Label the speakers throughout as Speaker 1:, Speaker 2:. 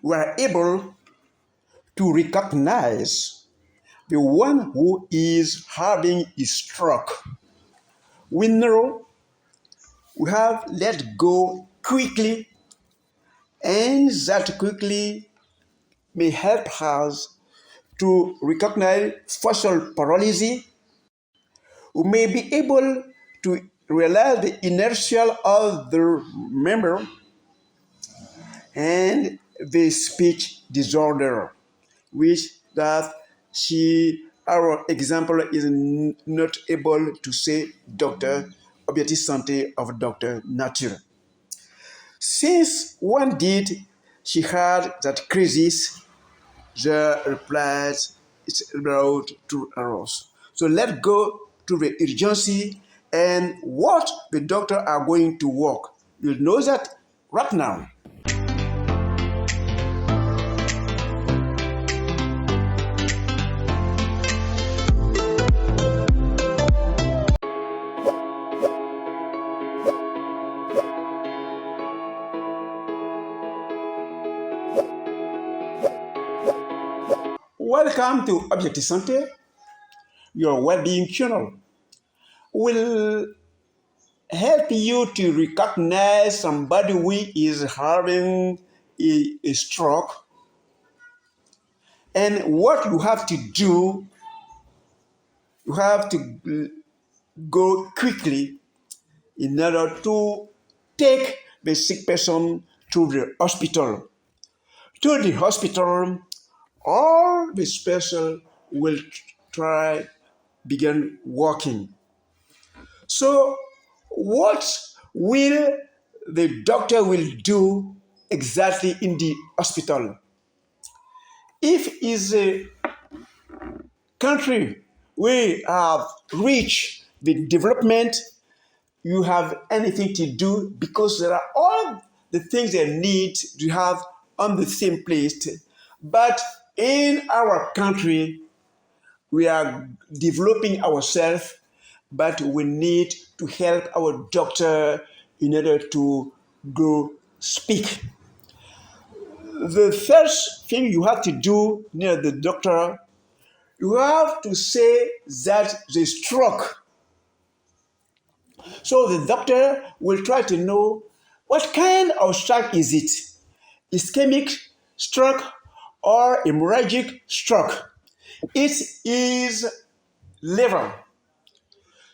Speaker 1: we are able to recognize the one who is having a stroke. We know we have let go quickly, and that quickly may help us to recognize facial paralysis. We may be able to realize the inertia of the member and the speech disorder, which that our example is not able to say doctor, objective santé of Dr. Nature. Since one did, she had that crisis, the replies it's about 2 hours. So let's go to the urgency and what the doctor are going to work. You'll know that right now. Welcome to Objective Santé, your well-being channel. Will help you to recognize somebody who is having a stroke and what you have to do. You have to go quickly in order to take the sick person to the hospital. To the hospital, all the special will begin working. So what will the doctor will do exactly in the hospital? If it's a country we have reached the development, you have anything to do because there are all the things they need to have on the same place. But in our country, we are developing ourselves, but we need to help our doctor in order to go speak. The first thing you have to do near the doctor, you have to say that the stroke. So the doctor will try to know what kind of stroke is it? Ischemic stroke or hemorrhagic stroke? It is liver.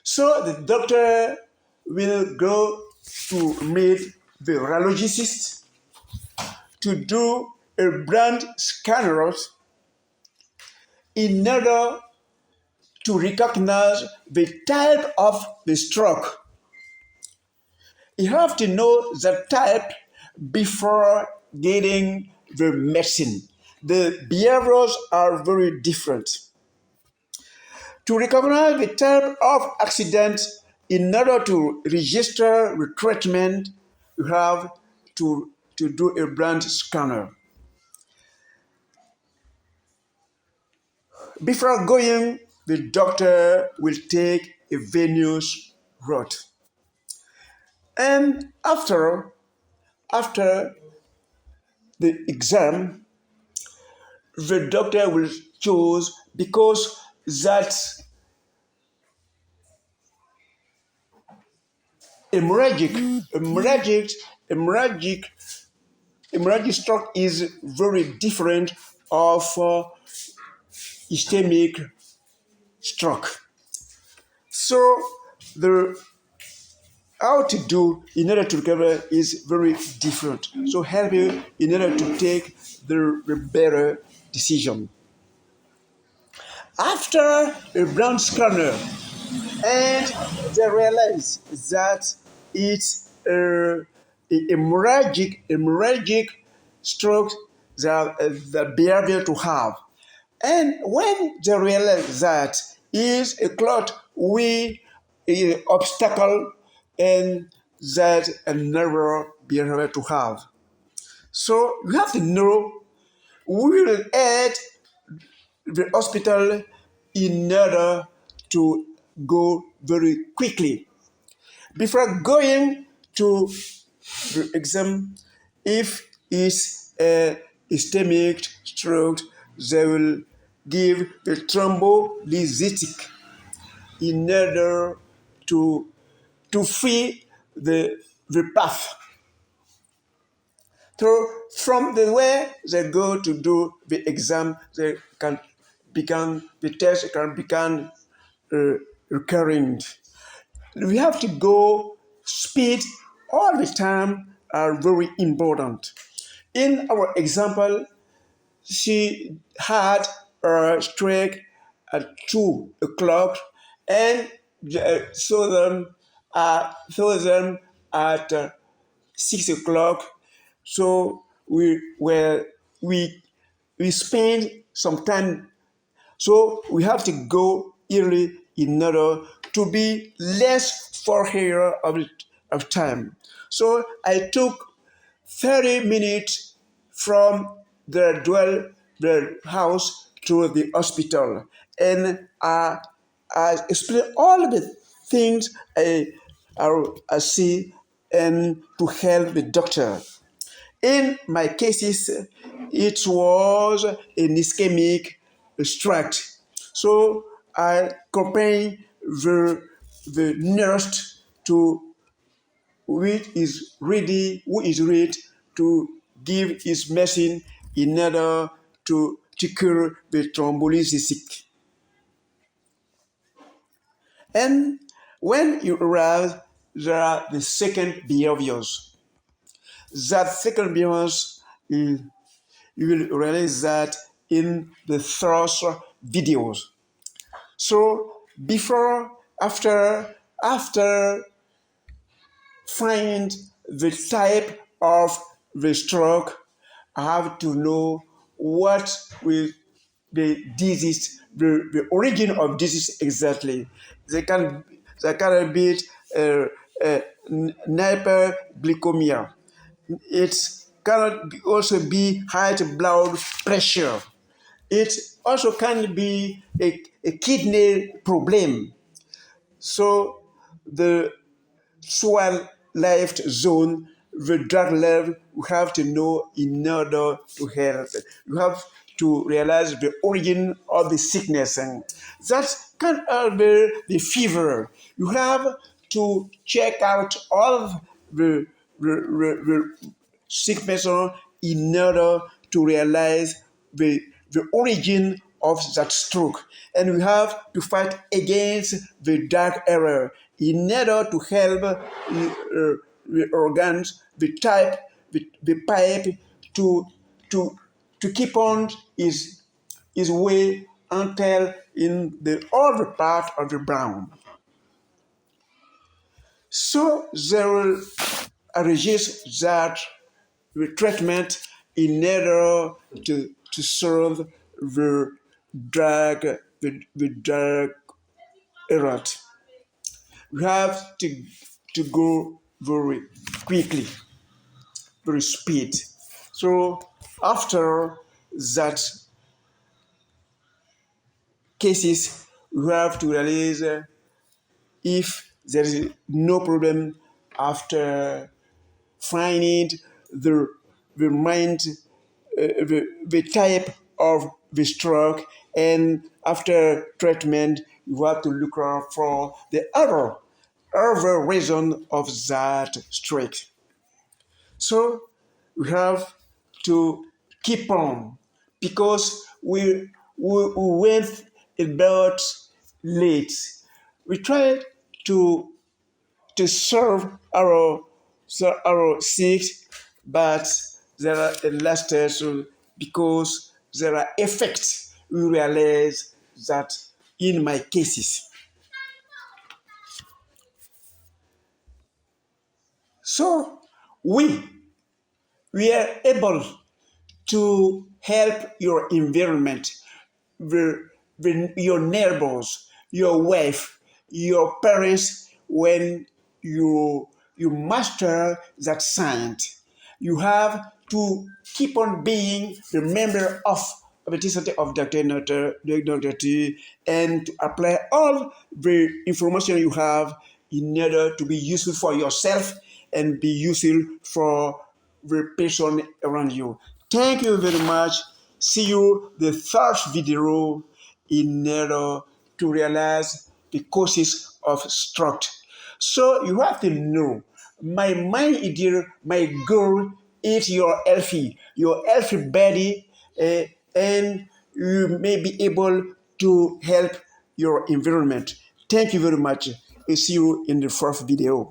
Speaker 1: So the doctor will go to meet the radiologist to do a brain scanner in order to recognize the type of the stroke. You have to know the type before getting the medicine. The behaviors are very different. To recognize the type of accident in order to register the treatment, you have to do a brain scanner. Before going, the doctor will take a venous road. And after the exam, the doctor will choose, because that hemorrhagic stroke is very different of ischemic stroke. So the how to do in order to recover is very different. So help you in order to take the better decision. After a brain scanner, and they realize that it's a hemorrhagic stroke the behavior to have. And when they realize that is a clot with an obstacle and that another behavior to have. So you have to know we will add the hospital in order to go very quickly. Before going to the exam, if it's a ischemic stroke, they will give the thrombolytic in order to, to free the path. So from the way they go to do the exam, they can become, the test can become recurring. We have to go speed all the time are very important. In our example, she had a stroke at 2 o'clock and saw them at 6 o'clock. So we spend some time. So we have to go early in order to be less for here of time. So I took 30 minutes from the house to the hospital, and I explain all the things I see and to help the doctor. In my cases, it was an ischemic stroke. So I accompany the nurse to who is ready to give his medicine in order to cure the thrombolysis. And when you arrive, there are the second behaviors. That second behaviors, you will realize that in the first videos. So before, after find the type of the stroke, I have to know what will the disease, the origin of disease exactly. They can be hyperglycemia. It cannot also be high blood pressure. It also can be a kidney problem. So the twilight zone, the drug level, you have to know in order to help. You have to realize the origin of the sickness, and that can be the fever. You have to check out all the sick person in order to realize the origin of that stroke. And we have to fight against the dark area in order to help the organs, the pipe to, to keep on his way until in the other part of the brain. So they will reduce that the treatment in order to solve the drug the drug error. We have to go very quickly, very speed. So after that cases, we have to realize if there is no problem after finding the mind, the type of the stroke, and after treatment, you have to look out for the other reason of that stroke. So we have to keep on because we went about late. We try to to serve our seeds, but there are lasters because there are effects. We realize that in my cases. So we we are able to help your environment, your neighbors, your wife, your parents when you master that science. You have to keep on being the member of the Society of Dr. and to apply all the information you have in order to be useful for yourself and be useful for the person around you. Thank you very much. See you the third video in order to realize the causes of stroke. So you have to know my ideal, my goal is your healthy body, and you may be able to help your environment. Thank you very much. See you in the fourth video.